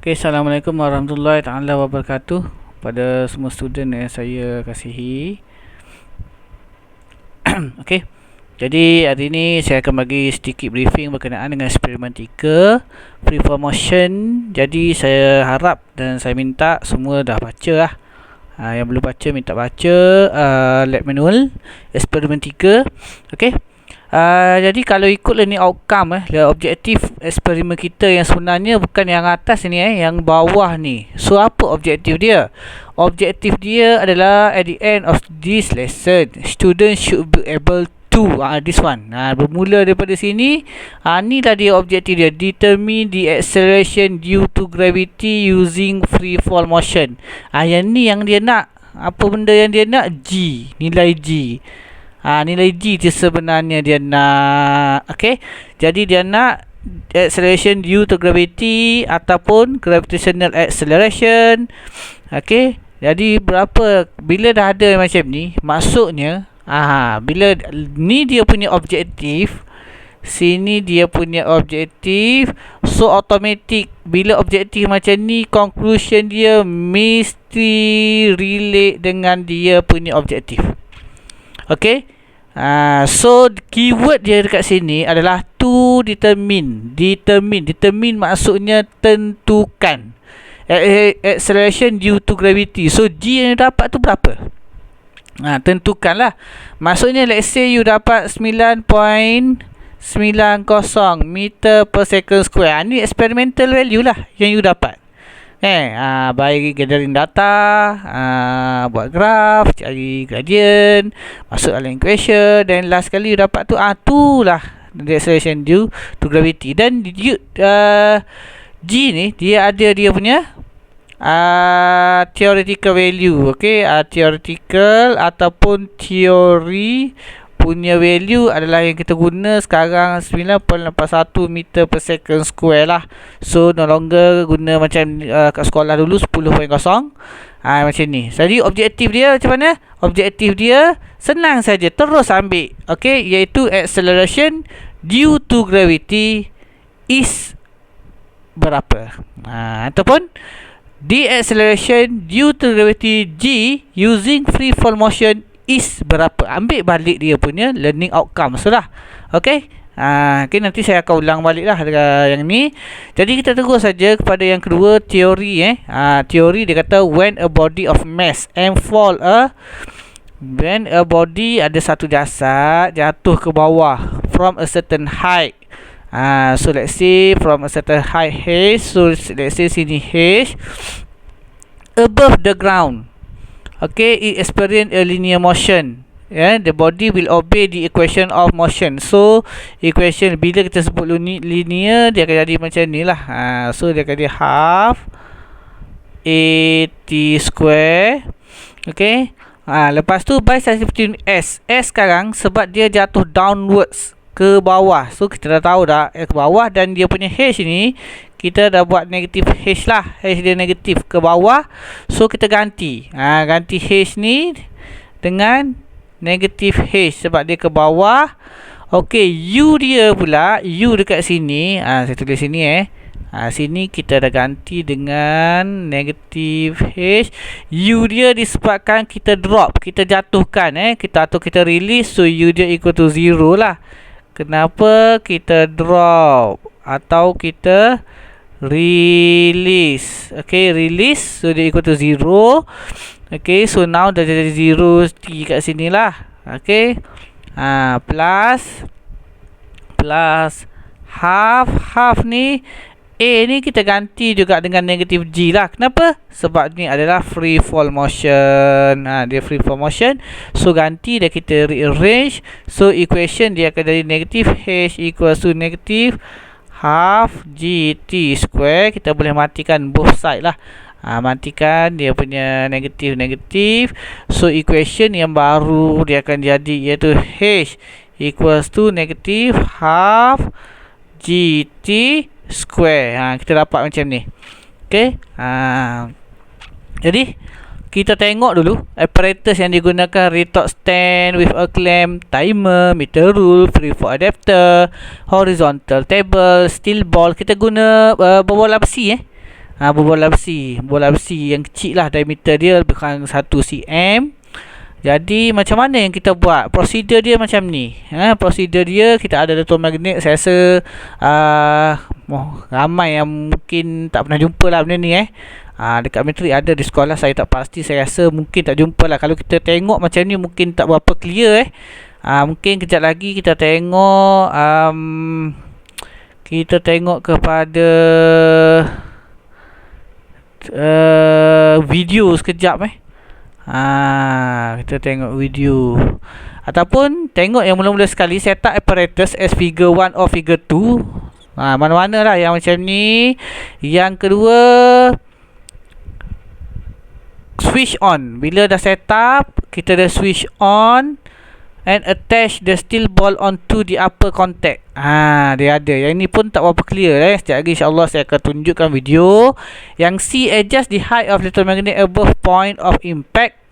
Okay, Assalamualaikum warahmatullahi taala wabarakatuh pada semua student yang saya kasihi. Okay, jadi hari ini saya akan bagi sedikit briefing berkenaan dengan eksperimen 3 freeform motion. Jadi saya harap dan saya minta semua dah baca lah. Yang belum baca minta baca lab manual eksperimen 3. Okay. Jadi kalau ikut learning outcome objektif eksperimen kita yang sebenarnya bukan yang atas ni yang bawah ni. So apa objektif dia? Objektif dia adalah at the end of this lesson, student should be able to this one. Bermula daripada sini, ni dah dia objektif dia. Determine the acceleration due to gravity using free fall motion. Yang ni yang dia nak. Apa benda yang dia nak? G, nilai G. Nilai G dia sebenarnya dia nak. Okay, jadi dia nak acceleration due to gravity ataupun gravitational acceleration. Okay, jadi berapa, bila dah ada macam ni, maksudnya bila ni dia punya objektif, sini dia punya objektif, so automatic bila objektif macam ni, conclusion dia mesti relate dengan dia punya objektif. Okay. So keyword dia dekat sini adalah to determine. Determine maksudnya tentukan acceleration due to gravity. So G yang dapat tu berapa? Tentukanlah. Maksudnya let's say you dapat 9.90 meter per second square. Ni experimental value lah yang you dapat. By gathering data, buat graph, cari gradient, masuk dalam equation, dan last kali you dapat tu, itulah the acceleration due to gravity. Dan G ni dia ada dia punya theoretical value. Okay, theoretical ataupun teori punya value adalah yang kita guna sekarang 9.81 meter per second square lah. So no longer guna macam kat sekolah dulu 10.0. Macam ni. Jadi objektif dia macam mana? Objektif dia senang saja, terus ambil. Okay, iaitu acceleration due to gravity is berapa? Ataupun the acceleration due to gravity G using free fall motion is berapa. Ambil balik dia punya learning outcome. Sudah. Okay. Okay, nanti saya akan ulang balik lah yang ni. Jadi kita terus saja kepada yang kedua, teori. Teori dia kata when a body of mass and fall when a body ada satu jasad jatuh ke bawah from a certain height. So let's say from a certain height h. So let's say sini h above the ground. Okay, it experience a linear motion. The body will obey the equation of motion. So equation bila kita sebut linear, dia akan jadi macam ni lah. So dia akan jadi half at square. Okay. Lepas tu by substituting s. S sekarang sebab dia jatuh downwards ke bawah. So kita dah tahu dah ke bawah, dan dia punya h ni kita dah buat negatif h lah. H dia negatif ke bawah. So kita ganti. Ganti h ni dengan negatif h sebab dia ke bawah. Okey, u dia pula, u dekat sini, saya tulis sini sini kita dah ganti dengan negatif h. U dia disebabkan kita drop, kita jatuhkan atau kita release, so u dia equal to 0 lah. Kenapa kita drop atau kita release? Okay, release, so dia equal to 0. Okay, so now dah jadi 0 kat sini lah. Okay, plus half ni A ni kita ganti juga dengan negatif G lah. Kenapa? Sebab ni adalah free fall motion. Dia free fall motion, so ganti dan kita rearrange. So equation dia akan jadi negatif H equals to negatif half GT square. Kita boleh matikan both side lah. Matikan dia punya negatif. So equation yang baru dia akan jadi iaitu H equals to negatif half GT square. Kita dapat macam ni. Okay. Jadi kita tengok dulu apparatus yang digunakan: retort stand with a clamp, timer, meter rule, free fall adapter, horizontal table, steel ball. Kita guna bola besi Berbola besi. Bola besi yang kecil lah, diameter dia lebih kurang 1 cm. Jadi macam mana yang kita buat? Prosedur dia macam ni. Prosedur dia, kita ada elektromagnet. Saya rasa ramai yang mungkin tak pernah jumpa lah benda ni dekat metrik ada, di sekolah saya tak pasti. Saya rasa mungkin tak jumpa lah. Kalau kita tengok macam ni mungkin tak berapa clear mungkin kejap lagi kita tengok kepada video sekejap kita tengok video ataupun tengok yang mula-mula sekali setup apparatus as figure 1 or figure 2. Mana-mana lah yang macam ni. Yang kedua, switch on. Bila dah setup, kita dah switch on and attach the steel ball onto the upper contact. Dia ada. Yang ni pun tak berapa clear Sekejap lagi insyaAllah saya akan tunjukkan video. Yang C, adjust the height of electromagnet above point of impact.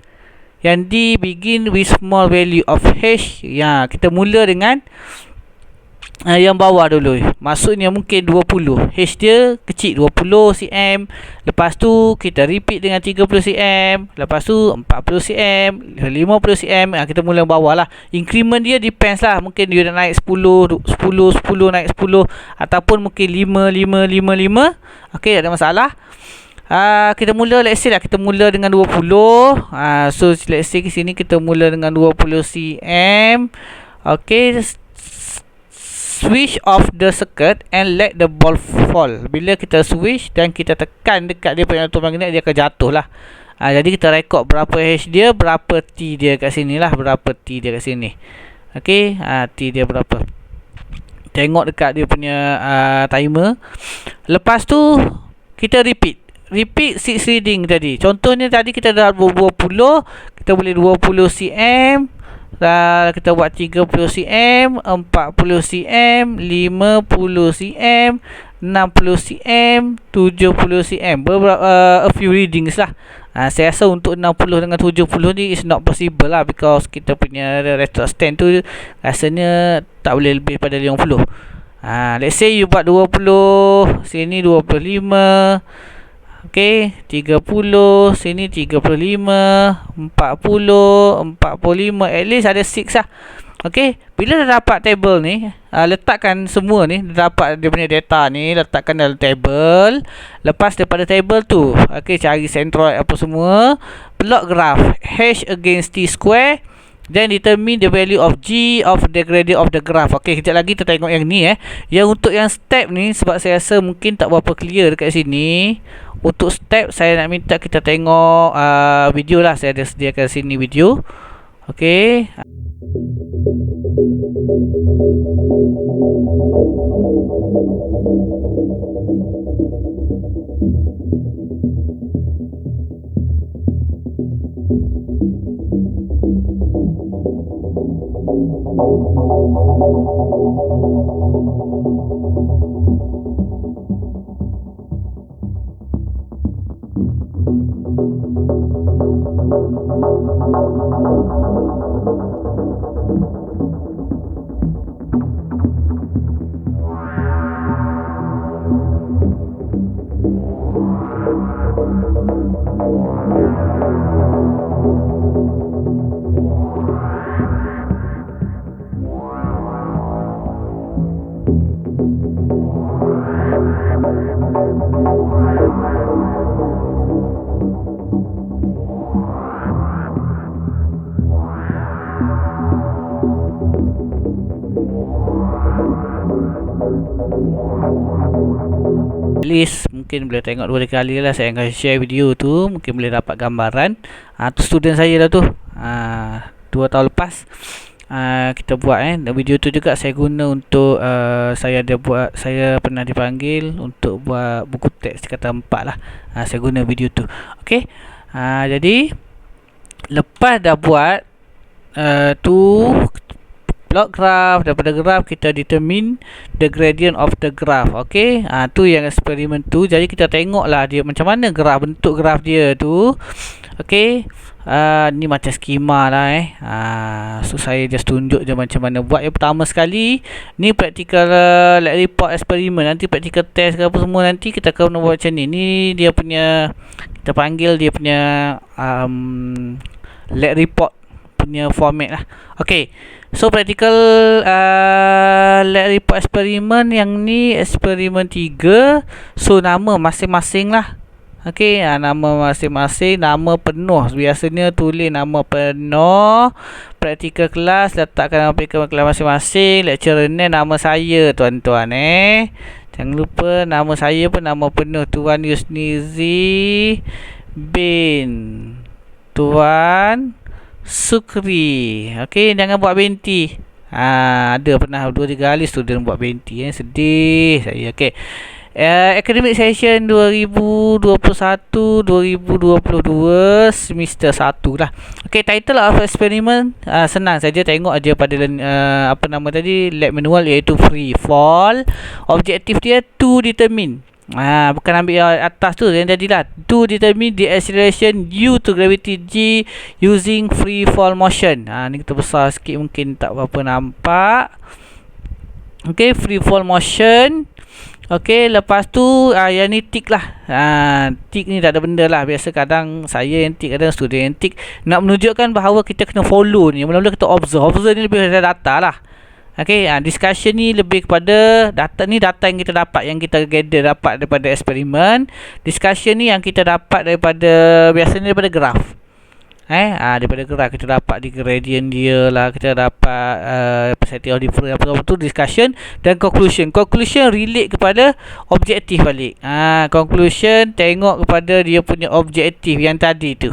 Yang D, begin with small value of H. Kita mula dengan yang bawah dulu. Maksudnya mungkin 20. H dia kecil, 20 cm. Lepas tu kita repeat dengan 30 cm. Lepas tu 40 cm, 50 cm. Kita mula bawah lah. Increment dia depends lah. Mungkin dia dah naik 10 naik 10. Ataupun mungkin 5. Okay, tak ada masalah. Kita mula, let's say lah, kita mula dengan 20. So let's say ke sini kita mula dengan 20 cm. Okay, switch off the circuit and let the ball fall. Bila kita switch dan kita tekan dekat dia punya elektromagnet, dia akan jatuh lah. Jadi kita rekod berapa H dia, berapa T dia kat sini lah. Berapa T dia kat sini. Okay, T dia berapa. Tengok dekat dia punya timer. Lepas tu kita repeat 6 reading tadi. Contohnya tadi kita dah 20, kita boleh 20 cm. Kita buat 30 cm, 40 cm, 50 cm, 60 cm, 70 cm. A few readings lah. Saya rasa untuk 60 dengan 70 ni is not possible lah, because kita punya retro stand tu rasanya tak boleh lebih pada 50. Let's say you buat 20, sini 25. Okay, 30, sini 35, 40, 45, at least ada 6 lah. Okay, bila dah dapat table ni, letakkan semua ni, dah dapat dia punya data ni, letakkan dalam table. Lepas daripada table tu, okay, cari centroid apa semua, plot graph H against T square, then determine the value of G of the gradient of the graph. Okay, kejap lagi kita tengok yang ni Yang untuk yang step ni, sebab saya rasa mungkin tak berapa clear dekat sini. Untuk step, saya nak minta kita tengok video lah. Saya ada sediakan sini video. Okay. At least mungkin boleh tengok 2 kali lah. Saya akan share video tu, mungkin boleh dapat gambaran. Tu student saya lah tu, 2 tahun lepas kita buat video tu juga saya guna untuk saya pernah dipanggil untuk buat buku teks kata 4 lah. Saya guna video tu. Okay, jadi lepas dah buat tu, plot graph, daripada graph kita determine the gradient of the graph. Okey, tu yang eksperimen tu. Jadi kita tengoklah dia macam mana graph, bentuk graph dia tu. Okey, ni macam skema lah so saya just tunjuk je macam mana buat. Yang pertama sekali ni practical lab report eksperimen. Nanti practical test ke apa semua nanti kita akan buat macam ni. Ni dia punya, kita panggil dia punya lab report punya format lah. Okey, so practical lab report eksperimen yang ni eksperimen 3. So nama masing-masing lah. Okey, nama masing-masing, nama penuh. Biasanya tulis nama penuh. Practical kelas, letakkan nama practical kelas masing-masing. Lecturer name nama saya, tuan-tuan Jangan lupa nama saya pun nama penuh. Tuan Yusnizi bin Tuan Sukri. Okey, jangan buat binti. Ada pernah 2-3 kali student buat binti sedih saya. Okey. Academic session 2021-2022 semester 1 lah. Okey, title of experiment senang saja, tengok aja pada apa nama tadi, lab manual, iaitu free fall. Objektif dia to determine, bukan ambil atas tu yang jadilah, to determine the acceleration due to gravity G using free fall motion. Ni kita besar sikit mungkin tak apa nampak. Okey, free fall motion. Okey, lepas tu yang ni tick lah. Tick ni tak ada benda lah. Biasa kadang saya yang tick, kadang student yang tick. Nak menunjukkan bahawa kita kena follow ni. Mula-mula kita observe. Observe ni lebih kepada data lah. Okey, discussion ni lebih kepada data. Ni data yang kita dapat, yang kita gather dapat daripada eksperimen. Discussion ni yang kita dapat daripada, biasanya daripada graph. Daripada graph kita dapat di gradient dia lah, kita dapat percentage of difference, apa tu discussion. Dan conclusion relate kepada objektif balik. Conclusion tengok kepada dia punya objektif yang tadi tu.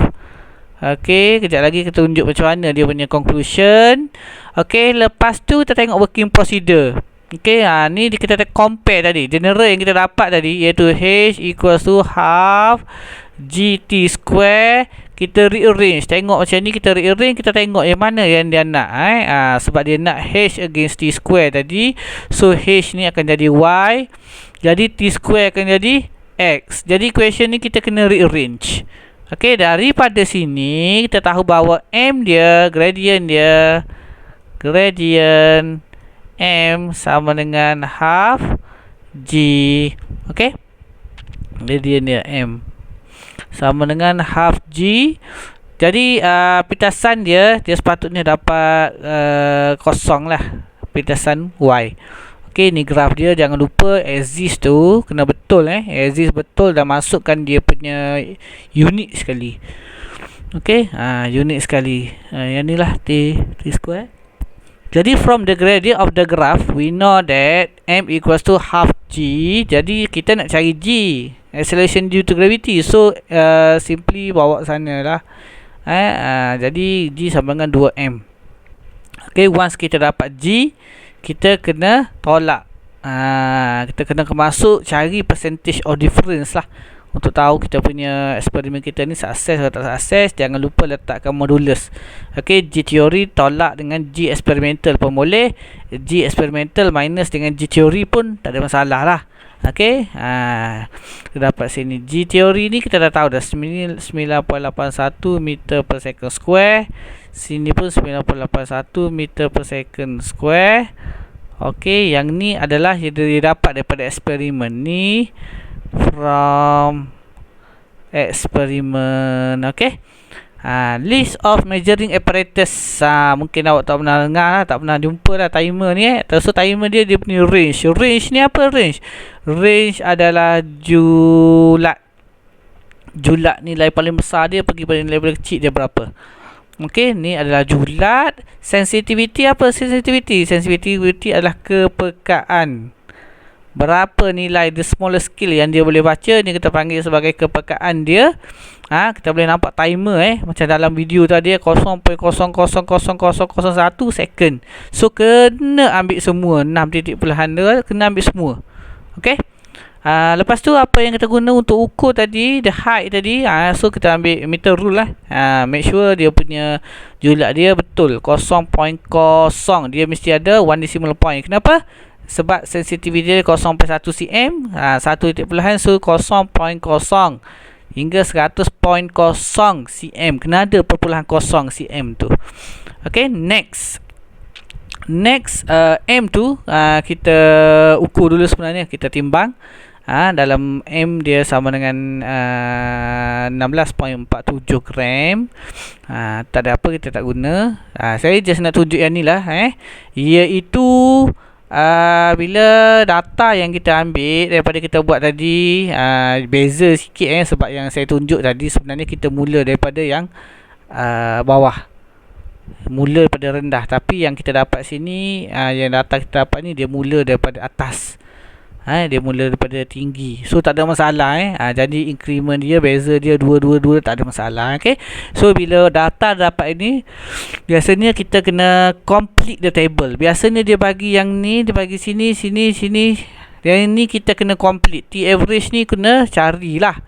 Okey, kejap lagi kita tunjuk macam mana dia punya conclusion. Okey, lepas tu kita tengok working procedure. Okey, ni kita compare tadi. General yang kita dapat tadi iaitu H equals to half GT square. Kita rearrange, tengok macam ni, kita rearrange, kita tengok yang mana yang dia nak. Sebab dia nak H against T square tadi, so H ni akan jadi Y, jadi T square akan jadi X. Jadi question ni kita kena rearrange. Okey, daripada sini kita tahu bahawa M dia, gradient M sama dengan half G. Okey, gradient dia M sama dengan half G. Jadi pitasan dia sepatutnya dapat kosong lah, pitasan Y. Okey, ni graf dia, jangan lupa axis tu kena betul axis betul, dan masukkan dia punya unit sekali. Okey, unit sekali. Yang ni lah T square. Jadi from the gradient of the graph we know that M equals to half G. Jadi kita nak cari G, acceleration due to gravity. So simply bawa sana lah. Jadi G sama dengan 2M. Okay, once kita dapat G, kita kena tolak. Kita kena masuk cari percentage of difference lah, untuk tahu kita punya eksperimen kita ni sukses atau tak sukses. Jangan lupa letakkan modulus. Okey, G theory tolak dengan G experimental pun boleh. G experimental minus dengan G theory pun tak ada masalah lah. Okey, kita dapat sini G theory ni kita dah tahu dah, 9.81 meter per second square. Sini pun 9.81 meter per second square. Okey, yang ni adalah yang didapat daripada eksperimen ni, from eksperimen. Okey, list of measuring apparatus. Mungkin awak tak pernah dengar lah, tak pernah jumpa lah timer ni So timer dia punya range. Range ni apa range? Range adalah julat. Julat nilai paling besar dia pergi pada nilai paling kecil dia berapa. Okey, ni adalah julat. Sensitivity apa? Sensitivity adalah kepekaan. Berapa nilai the smallest scale yang dia boleh baca, ni kita panggil sebagai kepekaan dia. Kita boleh nampak timer macam dalam video tadi, 0.000001 second. So kena ambil semua 6 titik puluhan dia, kena ambil semua. Okey, Lepas tu apa yang kita guna untuk ukur tadi, the height tadi, so kita ambil meter rule lah. Make sure dia punya julak dia betul 0.0, dia mesti ada 1 decimal point. Kenapa? Sebab sensitivity dia 0.1 cm, 1 titik puluhan, so 0.0 hingga 100.0 cm, kena ada perpuluhan 0 cm tu. Okay, next M tu kita ukur dulu sebenarnya, kita timbang. Dalam M dia sama dengan 16.47 gram. Tak ada apa, kita tak guna. Saya just nak tunjuk yang ni lah, iaitu bila data yang kita ambil daripada kita buat tadi beza sikit, sebab yang saya tunjuk tadi sebenarnya kita mula daripada yang bawah, mula daripada rendah, tapi yang kita dapat sini, yang data kita dapat ni, dia mula daripada atas, dia mula daripada tinggi. So tak ada masalah, jadi increment dia, beza dia 2 tak ada masalah. Okay, so bila data dapat ini, biasanya kita kena complete the table. Biasanya dia bagi yang ni, dia bagi sini. Yang ni kita kena complete. T average ni kena carilah.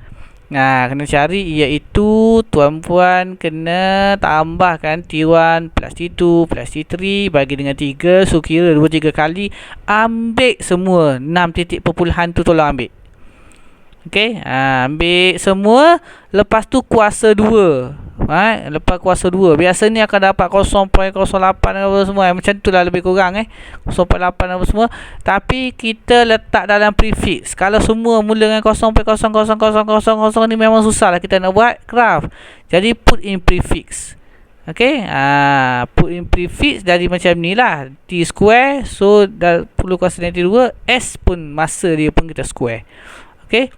Kena cari, iaitu tuan-puan kena tambahkan T1 plus T2 plus T3 bagi dengan 3. So kira 2-3 kali, ambil semua 6 titik perpuluhan tu, tolong ambil. Okay, ambil semua. Lepas tu kuasa 2. Lepas kuasa 2, biasanya akan dapat 0.08 apa semua, macam tu lah lebih kurang 0.8 apa semua. Tapi kita letak dalam prefix. Kalau semua mula dengan 0.00000 ni memang susah lah kita nak buat graph. Jadi put in prefix. Okay, put in prefix dari macam ni lah, T square. So dah 10 kuasa 2, S pun masa dia pun kita square. Okay,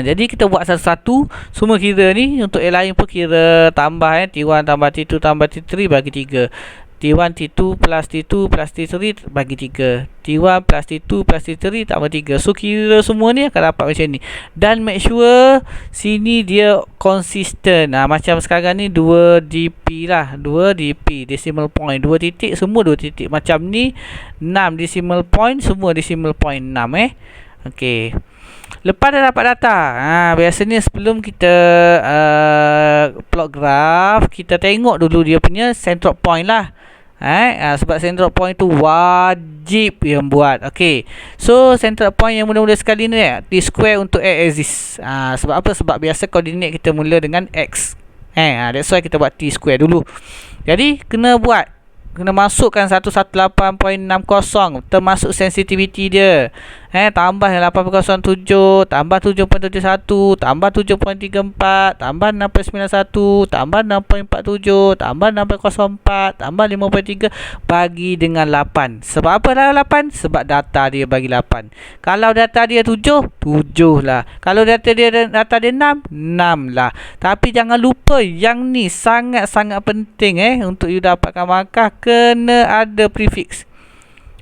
jadi kita buat satu-satu. Semua kira ni. Untuk yang lain pun kira tambah, T1 tambah T2 tambah T3 bagi 3. T1 T2 plus T2 plus T3 bagi 3. T1 plus T2 plus T3 tambah 3. So kira semua ni akan dapat macam ni. Dan make sure sini dia konsisten. Macam sekarang ni 2 dp lah, 2 dp decimal point, 2 titik, semua 2 titik. Macam ni 6 decimal point, semua decimal point 6. Okay, lepas dah dapat data, biasanya sebelum kita plot graph, kita tengok dulu dia punya central point lah. Sebab central point tu wajib yang buat. Okay, so central point yang mula-mula sekali ni, T square untuk X axis. Sebab apa? Sebab biasa koordinat kita mula dengan X. That's why kita buat T square dulu. Jadi kena masukkan 118.60 termasuk sensitivity dia. Tambah 8.07, tambah 7.71, tambah 7.34, tambah 6.91, tambah 6.47, tambah 6.04, tambah 5.3 bagi dengan 8. Sebab apa dah 8? Sebab data dia bagi 8. Kalau data dia 7, 7 lah. Kalau data dia 6, 6 lah. Tapi jangan lupa yang ni sangat-sangat penting untuk you dapatkan markah, kena ada prefix.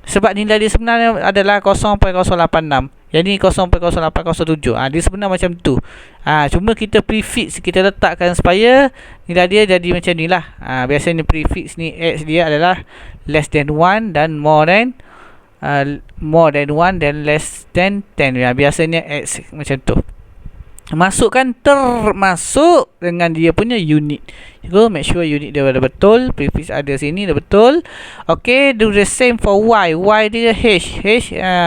Sebab nilai dia sebenarnya adalah 0.086. Yang ni 0.0807. Dia sebenarnya macam tu. Cuma kita prefix, kita letakkan supaya nilai dia jadi macam ni lah. Biasanya prefix ni X dia adalah less than 1 dan more than 1 dan less than 10. Biasanya X macam tu. Masukkan termasuk dengan dia punya unit. So make sure unit dia ada betul, prefix ada sini dah betul. Okay, do the same for Y. Y dia H,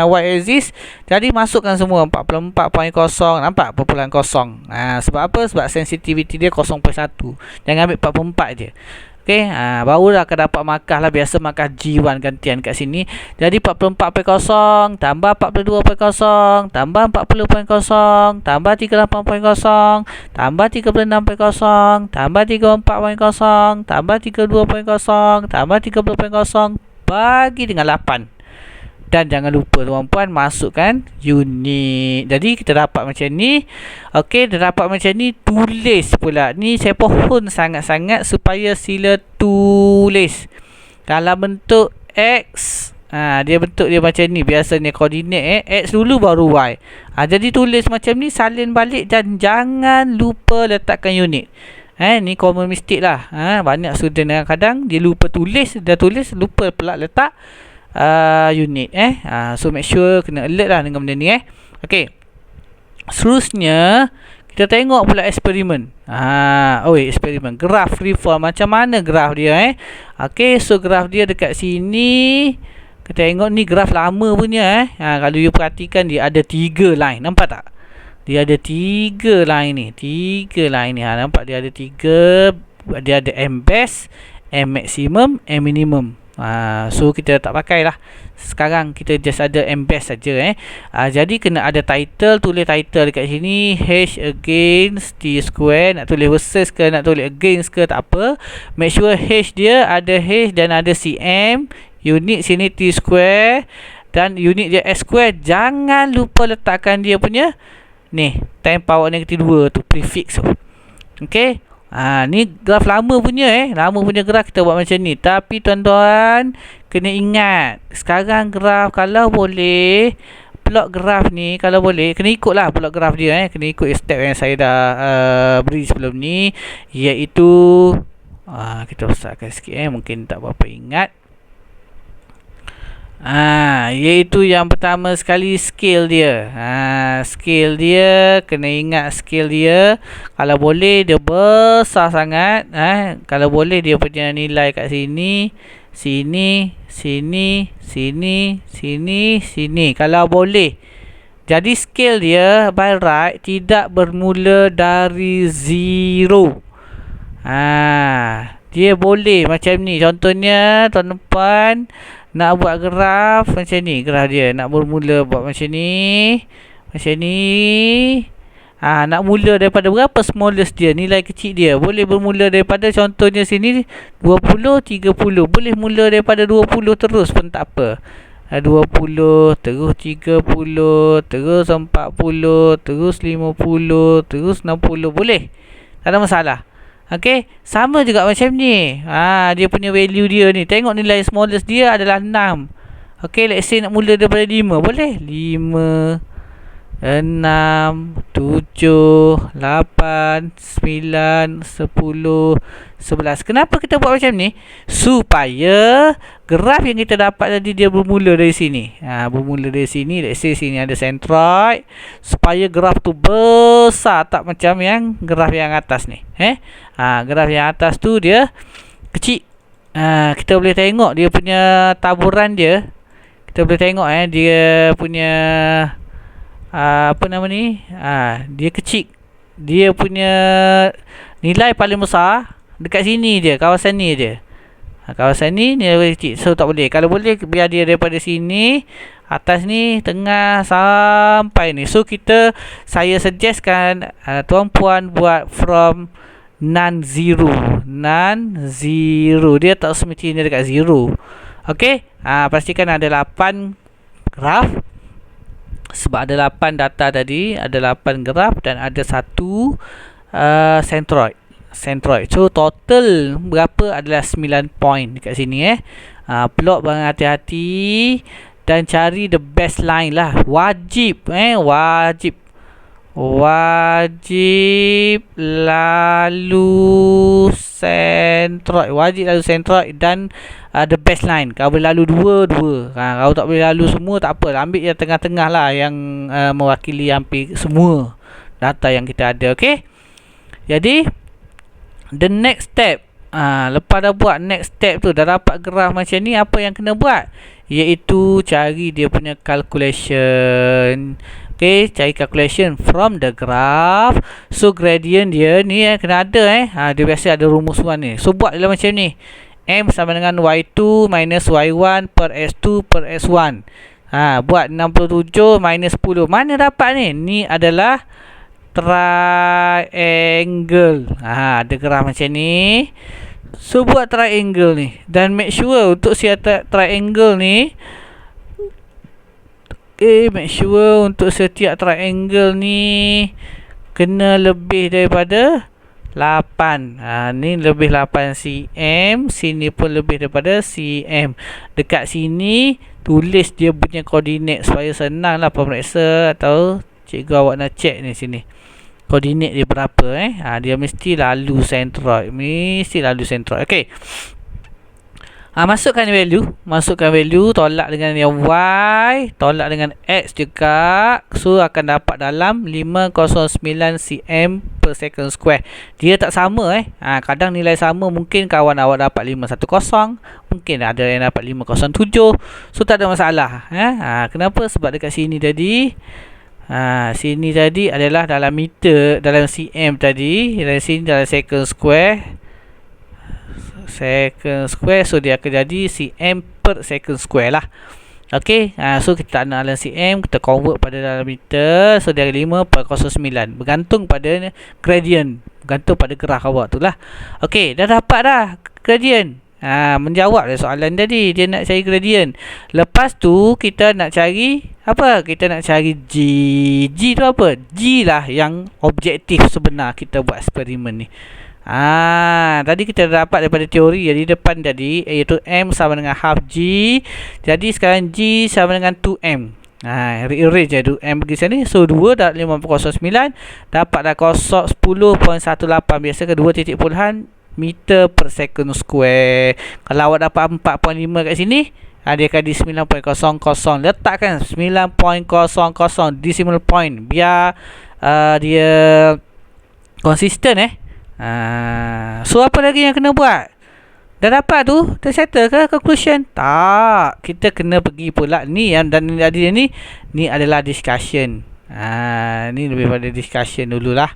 Y axis. Jadi masukkan semua 44.0. Nampak perpuluhan 0. Sebab apa? Sebab sensitivity dia 0.1. Jangan ambil 44 je. Okay, barulah akan dapat markah lah. Biasa markah G1 gantian kat sini. Jadi 44.0 tambah 42.0 tambah 40.0 tambah 38.0 tambah 36.0 tambah 34.0 tambah 32.0 tambah 30.0 bagi dengan 8. Dan jangan lupa tuan-puan masukkan unit. Jadi kita dapat macam ni. Okey, dah dapat macam ni, tulis pula. Ni saya pohon sangat-sangat supaya sila tulis. Kalau bentuk X, dia bentuk dia macam ni. Biasanya koordinat X dulu baru Y. Jadi tulis macam ni, salin balik dan jangan lupa letakkan unit. Ni common mistake lah. Banyak student kadang dia lupa tulis, dah tulis lupa pula letak unit. So make sure kena alert lah dengan benda ni. Okey. Seterusnya kita tengok pula eksperimen. Eksperimen graf freeform. Macam mana graf dia Okey, so graf dia dekat sini. Kita tengok ni graf lama punya kalau you perhatikan dia ada 3 line. Nampak tak? Dia ada 3 line ni. 3 line ni. Nampak dia ada 3. Dia ada M best, M maximum, M minimum. So kita tak pakai lah. Sekarang kita just ada M best saja jadi kena ada title. Tulis title dekat sini, H against T square. Nak tulis versus ke, nak tulis against ke, tak apa. Make sure H dia ada H dan ada cm. Unit sini T square dan unit dia S square. Jangan lupa letakkan dia punya ni 10 power negative 2 tu, prefix tu. Okey. Ni graf lama punya lama punya graf kita buat macam ni. Tapi tuan-tuan kena ingat, sekarang graf kalau boleh plot graf ni, kalau boleh kena ikutlah plot graf dia kena ikut step yang saya dah beri sebelum ni, iaitu kita besarkan sikit mungkin tak berapa ingat. Iaitu yang pertama sekali scale dia. Scale dia kena ingat, scale dia kalau boleh dia besar sangat. Kalau boleh dia punya nilai kat sini, sini, sini, sini, sini, sini. Kalau boleh. Jadi scale dia by right tidak bermula dari 0. Dia boleh macam ni. Contohnya tuan-tuan nak buat graf macam ni, graf dia nak bermula buat macam ni, macam ni. Nak mula daripada berapa smallest dia, nilai kecil dia. Boleh bermula daripada contohnya sini 20, 30. Boleh mula daripada 20 terus pun tak apa. 20, terus 30, terus 40, terus 50, terus 60. Boleh. Tak ada masalah. Okey, sama juga macam ni. Dia punya value dia ni. Tengok nilai smallest dia adalah 6. Okey, let's say nak mula daripada 5. Boleh? 5, 6, 7, 8, 9, 10, 11. Kenapa kita buat macam ni? Supaya graf yang kita dapat tadi dia bermula dari sini. Bermula dari sini. Let's say sini ada centroid. Supaya graf tu besar, tak macam yang graf yang atas ni. Graf yang atas tu dia kecil. Kita boleh tengok dia punya taburan dia. Kita boleh tengok dia punya apa nama ni? Dia kecil. Dia punya nilai paling besar dekat sini dia, kawasan ni dia. Kawasan ni nilai kecil. So tak boleh. Kalau boleh biar dia daripada sini, atas ni, tengah sampai ni. So saya suggestkan tuan-puan buat from non-zero. Non-zero. Dia tak semestinya dekat zero. Okey? Pastikan ada 8 graf. Sebab ada 8 data tadi, ada 8 graf dan ada 1 centroid. So total berapa adalah 9 point dekat sini plot berhati-hati dan cari the best line lah. Wajib lalu centroid. Wajib lalu centroid dan the best line. Kalau boleh lalu dua. Kalau tak boleh lalu semua tak apa. Ambil yang tengah-tengah lah, yang mewakili hampir semua data yang kita ada. Okay. Jadi the next step, lepas dah buat next step tu, dah dapat graf macam ni, apa yang kena buat? Iaitu cari dia punya calculation. Okay, cari calculation from the graph. So gradient dia ni kena ada dia biasa ada rumusan ni. So buat dalam macam ni. M sama dengan Y2 minus Y1 per S2 per S1. Buat 67 minus 10. Mana dapat ni? Ni adalah triangle. Ada graf macam ni. So buat triangle ni. Dan make sure untuk setiap triangle ni, make sure untuk setiap triangle ni kena lebih daripada 8. Ni lebih 8 cm. Sini pun lebih daripada cm. Dekat sini tulis dia punya koordinat supaya senang lah pemeriksa atau cikgu awak nak check ni sini. Koordinat dia berapa Dia mesti lalu centroid. Okey. Masukkan value, tolak dengan yang Y, tolak dengan X juga. So akan dapat dalam 509 cm per second square. Dia tak sama kadang nilai sama, mungkin kawan awak dapat 510, mungkin ada yang dapat 507. So tak ada masalah. Kenapa? Sebab dekat sini tadi sini tadi adalah dalam meter, dalam cm tadi, dan sini dalam second square. So dia akan jadi cm per second square lah. Okey, so kita nak dalam cm, kita convert pada dalam meter. So dia 5/09, bergantung pada gradient, bergantung pada graf awak tu lah. Okey, dah dapat dah gradient. Menjawab soalan tadi, dia nak cari gradient. Lepas tu kita nak cari apa? Kita nak cari G. G tu apa? G lah yang objektif sebenar kita buat eksperimen ni. Tadi kita dapat daripada teori, jadi depan tadi iaitu M sama dengan half G. Jadi sekarang G sama dengan 2M. Rearrange je, 2M pergi sini. So 2 dapat 5/09, dapat dah 10.18. Biasa ke 2 titik puluhan meter per second square. Kalau awak dapat 4.5 kat sini, dia akan di 9.00. Letakkan 9.00 decimal point biar dia konsisten. So apa lagi yang kena buat? Dah dapat tu, dah settle ke conclusion? Tak, kita kena pergi pula ni yang dan tadi ni adalah discussion. Ni lebih pada discussion dululah.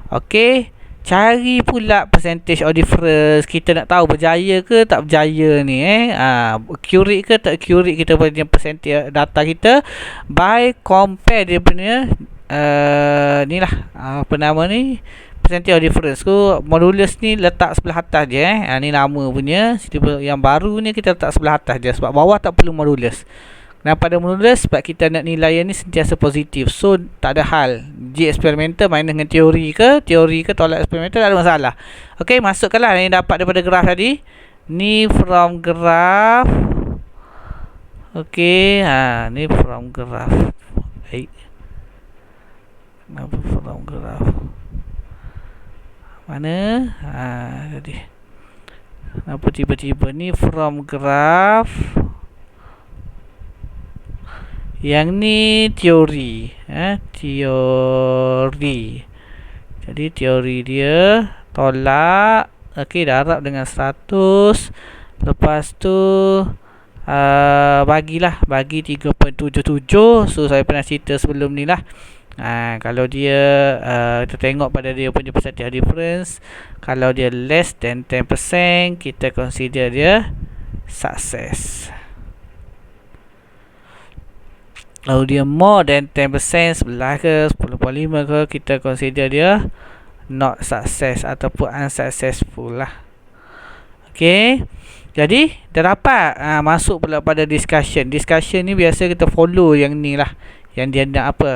Okey, cari pula percentage of difference. Kita nak tahu berjaya ke tak berjaya ni accurate ke tak accurate kita punya percentage data kita by compare dia punya ni lah, apa nama ni, percentage of difference. So modulus ni letak sebelah atas je ni nama punya. Yang baru ni kita letak sebelah atas je, sebab bawah tak perlu modulus. Kenapa ada modulus? Sebab kita nak nilai ni sentiasa positif. So tak ada hal G eksperimental main dengan teori ke tolak eksperimental, tak ada masalah. Okey, masukkanlah yang dapat daripada graf tadi. Ni from graph. Okey, ni from graph. Kenapa from graph? Mana? Tadi. Kenapa tiba-tiba ni from graph? Yang ni teori. Teori. Jadi teori dia tolak. Okey, darab dengan 100. Lepas tu bagi 3.77. So saya pernah cerita sebelum ni lah. Kalau dia kita tengok pada dia punya percentage difference. Kalau dia less than 10%, kita consider dia success. Kalau dia more than 10%, 11 ke 10.5 ke, kita consider dia not success ataupun unsuccessful lah. Okay, jadi dah dapat masuk pula pada discussion. Discussion ni biasa kita follow yang ni lah, yang dia nak apa.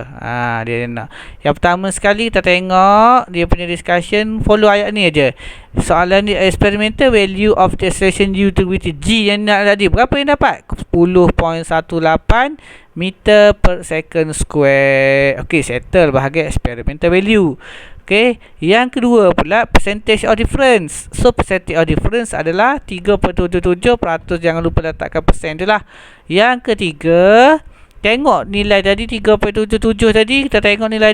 Dia nak yang pertama sekali kita tengok dia punya discussion, follow ayat ni aja. Soalan ni experimental value of the acceleration due to gravity G yang nak tadi, berapa yang dapat? 10.18 meter per second square. Okey, settle bahagian experimental value. Okey, yang kedua pula percentage of difference. So percentage of difference adalah 3.77%. Jangan lupa letakkan persen tu lah. Yang ketiga, tengok nilai tadi 3.77 tadi, kita tengok nilai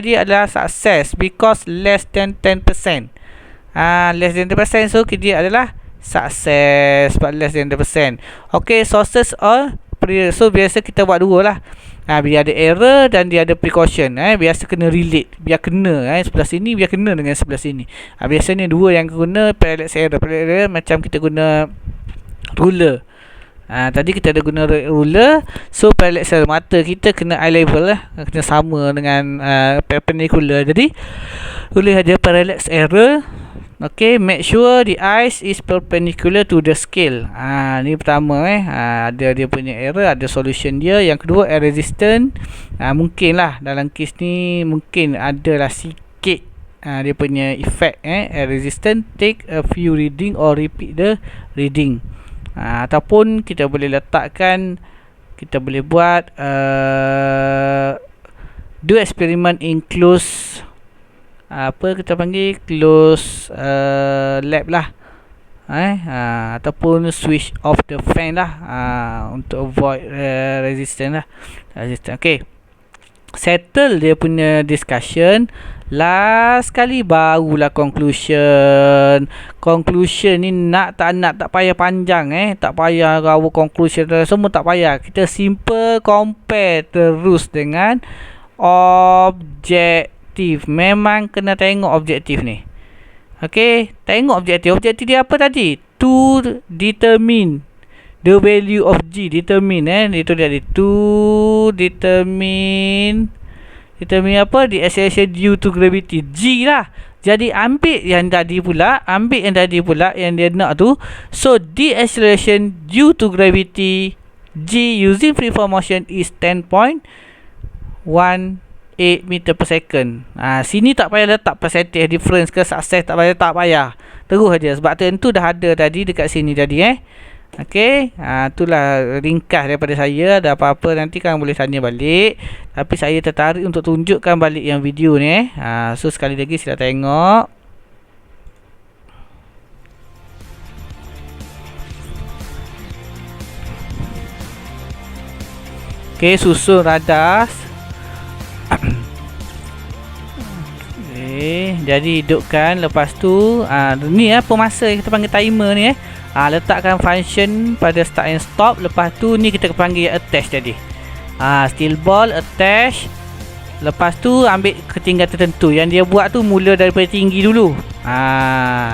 dia adalah success because less than 10%. Less than 10%, so dia adalah success but less than 10%. Okey, sources or so biasa kita buat dua lah. Biar ada error dan dia ada precaution. Biasa kena relate, biar kena sebelah sini biar kena dengan sebelah sini. Biasanya dua yang guna parallax error. Parallax error macam kita guna ruler. Tadi kita ada guna ruler. So parallax error mata kita kena eye level lah, kena sama dengan perpendicular. Jadi boleh ada parallax error. Okay, make sure the eyes is perpendicular to the scale. Ni pertama ada dia punya error, ada solution dia. Yang kedua, air resistant. Mungkin lah dalam kes ni mungkin adalah sikit dia punya effect. Air resistant, take a few reading or repeat the reading. Ataupun kita boleh letakkan, kita boleh buat do experiment in close, apa kita panggil close lab lah. ataupun switch off the fan lah, untuk avoid resistance lah. Okay, settle dia punya discussion. Last kali barulah conclusion ni, nak tak payah panjang, tak payah rawa conclusion semua, tak payah. Kita simple compare terus dengan objektif. Memang kena tengok objektif ni. Okay, tengok objektif. Objektif dia apa tadi? To determine the value of G. Determine itu dia, to determine apa? The acceleration due to gravity, G lah. Jadi ambil yang tadi pula, yang dia nak tu. So the acceleration due to gravity G using free fall motion is 10.18 meter per second. Sini tak payah letak percentage difference ke success, tak payah. Terus aja, sebab tu dah ada tadi dekat sini tadi. Okey, itulah ringkas daripada saya. Ada apa-apa nanti kan boleh tanya balik. Tapi saya tertarik untuk tunjukkan balik yang video ni. So sekali lagi sila tengok. Okey, susun radas. Jadi hidupkan. Lepas tu ni pemasa kita panggil timer ni. Letakkan function pada start and stop. Lepas tu ni kita panggil attach tadi. Steel ball attach. Lepas tu ambil ketinggian tertentu. Yang dia buat tu mula daripada tinggi dulu.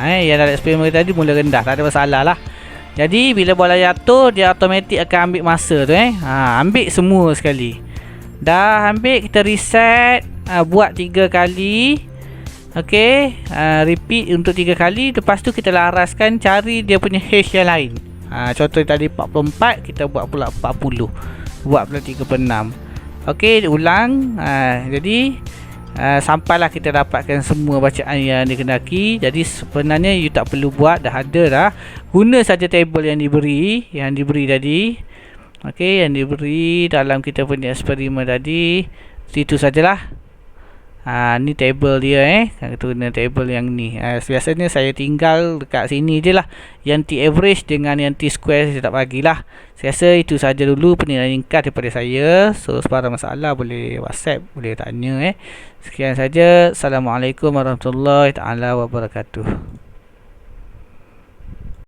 Yang dalam eksperimen tadi mula rendah, tak ada masalah lah. Jadi bila bola jatuh, dia automatik akan ambil masa tu. Ambil semua sekali. Dah ambil, kita reset. Buat 3 kali. Okey, repeat untuk 3 kali. Lepas tu kita laraskan, cari dia punya hash yang lain. Contoh tadi 44, kita buat pula 40. Buat pula 36. Okey, ulang. Jadi sampailah kita dapatkan semua bacaan yang dikehendaki. Jadi sebenarnya you tak perlu buat, dah ada dah. Guna saja table yang diberi tadi. Okey, yang diberi dalam kita punya eksperimen tadi. Itu sajalah. Ni table dia. Kita guna table yang ni. Biasanya saya tinggal dekat sini je lah. Yang T average dengan yang T square saya tak bagilah. Saya rasa itu saja dulu penilaian ringkas daripada saya. So sebarang masalah boleh WhatsApp, boleh tanya. Sekian saja. Assalamualaikum warahmatullahi taala wabarakatuh.